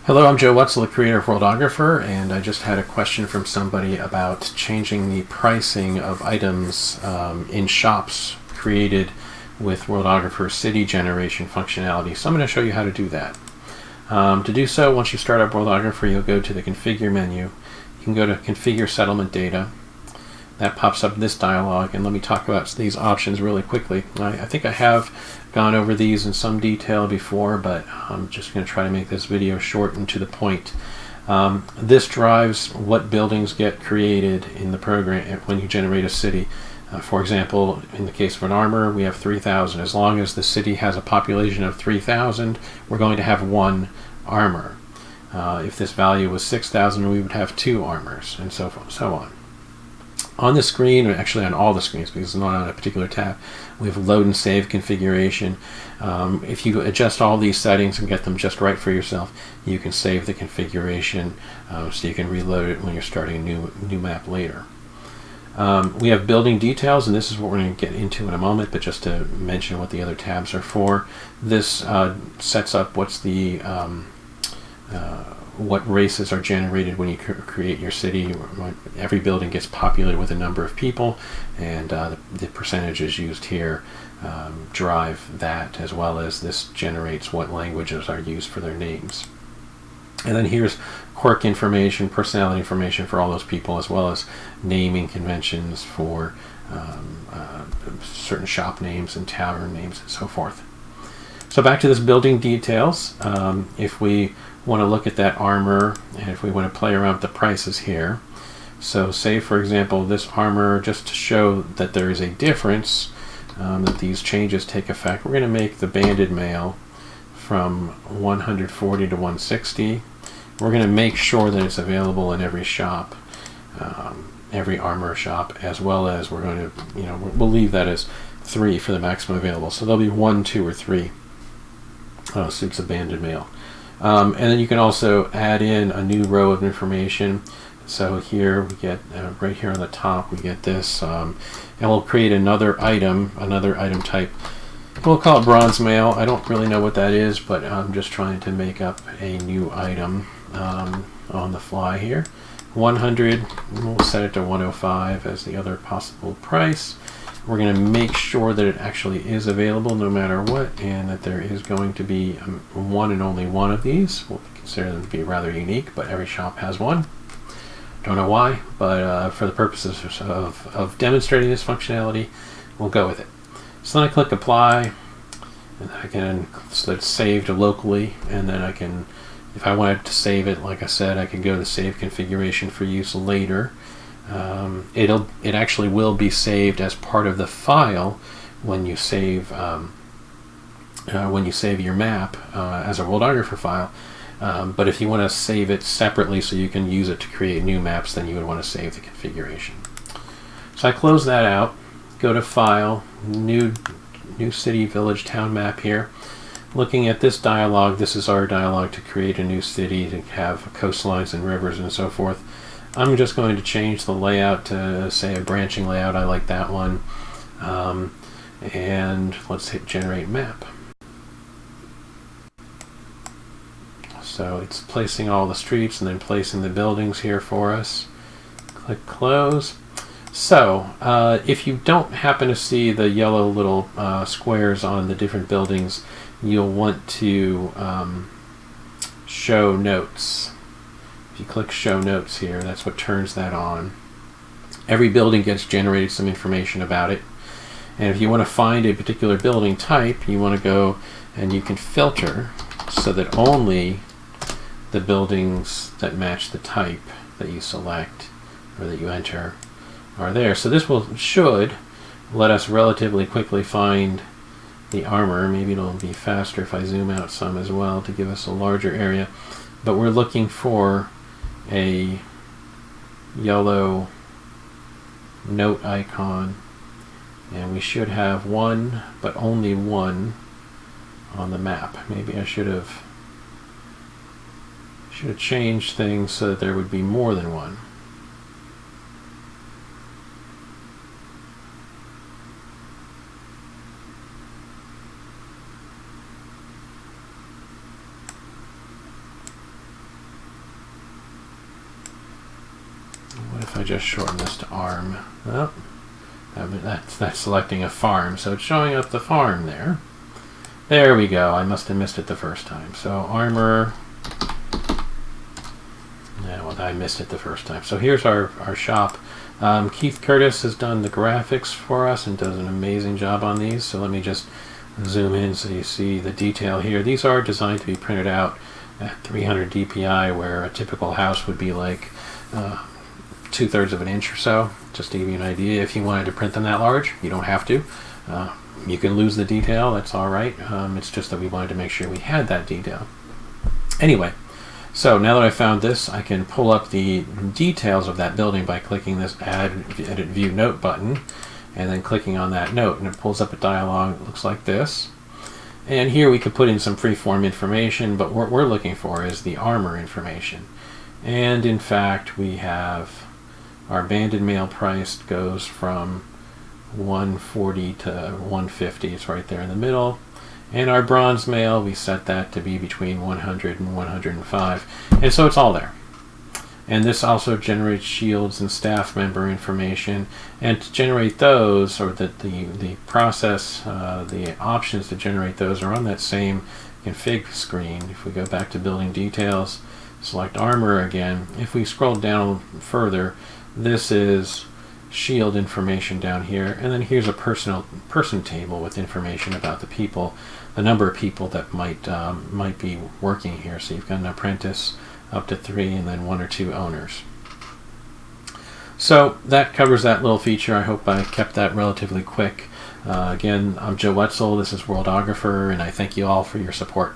Hello, I'm Joe Wetzel, the creator of Worldographer, and I just had a question from somebody about changing the pricing of items in shops created with Worldographer city generation functionality. So I'm going to show you how to do that. To do so, once you start up Worldographer, you'll go to the Configure menu. You can go to Configure Settlement Data. That pops up this dialog, and let me talk about these options really quickly. I think I have gone over these in some detail before, but I'm just going to try to make this video short and to the point. This drives what buildings get created in the program when you generate a city. For example, in the case of an armor, we have 3,000. As long as the city has a population of 3,000, we're going to have one armor. If this value was 6,000, we would have two armors, and so on. On the screen, or actually on all the screens because it's not on a particular tab, we have load and save configuration. If you adjust all these settings and get them just right for yourself, you can save the configuration so you can reload it when you're starting a new map later. We have building details, and this is what we're going to get into in a moment, but just to mention what the other tabs are for. This sets up what races are generated when you create your city. Every building gets populated with a number of people, and the percentages used here drive that, as well as this generates what languages are used for their names. And then here's quirk information, personality information for all those people, as well as naming conventions for certain shop names and tavern names and so forth. So back to this building details. If we want to look at that armor, and if we want to play around with the prices here, so say for example this armor, just to show that there is a difference, that these changes take effect, we're going to make the banded mail from 140 to 160. We're going to make sure that it's available in every shop, every armor shop, as well as we're going to, we'll leave that as 3 for the maximum available. So there'll be 1, 2, or 3 suits of banded mail. And then you can also add in a new row of information. So here we get, right here on the top, we get this, and we'll create another item type. We'll call it bronze mail. I don't really know what that is, but I'm just trying to make up a new item on the fly here. 100, we'll set it to 105 as the other possible price. We're going to make sure that it actually is available no matter what, and that there is going to be one and only one of these. We'll consider them to be rather unique, but every shop has one. Don't know why, but for the purposes of demonstrating this functionality, we'll go with it. So then I click apply, and so it's saved locally, and then I can, if I wanted to save it, like I said, I can go to save configuration for use later. It actually will be saved as part of the file when you save your map as a Worldographer file. But if you want to save it separately so you can use it to create new maps, then you would want to save the configuration. So I close that out, go to File, New City, Village, Town Map here. Looking at this dialog, this is our dialog to create a new city, to have coastlines and rivers and so forth. I'm just going to change the layout to, say, a branching layout. I like that one. And let's hit Generate Map. So it's placing all the streets and then placing the buildings here for us. Click Close. So if you don't happen to see the yellow little squares on the different buildings, you'll want to show notes. If you click Show Notes here, that's what turns that on. Every building gets generated some information about it. And if you want to find a particular building type, you want to go and you can filter so that only the buildings that match the type that you select or that you enter are there. So this should let us relatively quickly find the armor. Maybe it'll be faster if I zoom out some as well to give us a larger area. But we're looking for a yellow note icon, and we should have one, but only one on the map. Maybe I should have changed things so that there would be more than one. I just shorten this to arm? Well, that's selecting a farm, so it's showing up the farm there. There we go. I must have missed it the first time. So armor. Yeah, well, I missed it the first time. So here's our shop. Keith Curtis has done the graphics for us and does an amazing job on these. So let me just zoom in so you see the detail here. These are designed to be printed out at 300 DPI, where a typical house would be like 2/3 of an inch or so. Just to give you an idea, if you wanted to print them that large, you don't have to. You can lose the detail, that's all right. It's just that we wanted to make sure we had that detail. Anyway, so now that I found this, I can pull up the details of that building by clicking this Add Edit View Note button, and then clicking on that note, and it pulls up a dialog that looks like this. And here we could put in some freeform information, but what we're looking for is the armor information. And in fact, we have our banded mail price goes from 140 to 150. It's right there in the middle. And our bronze mail, we set that to be between 100 and 105. And so it's all there. And this also generates shields and staff member information. And to generate those, or the process, the options to generate those are on that same config screen. If we go back to building details, select armor again. If we scroll down further, this is shield information down here, and then here's a person table with information about the people, the number of people that might be working here. So you've got an apprentice up to 3, and then 1 or 2 owners. So that covers that little feature. I hope I kept that relatively quick. Again, I'm Joe Wetzel. This is Worldographer, and I thank you all for your support.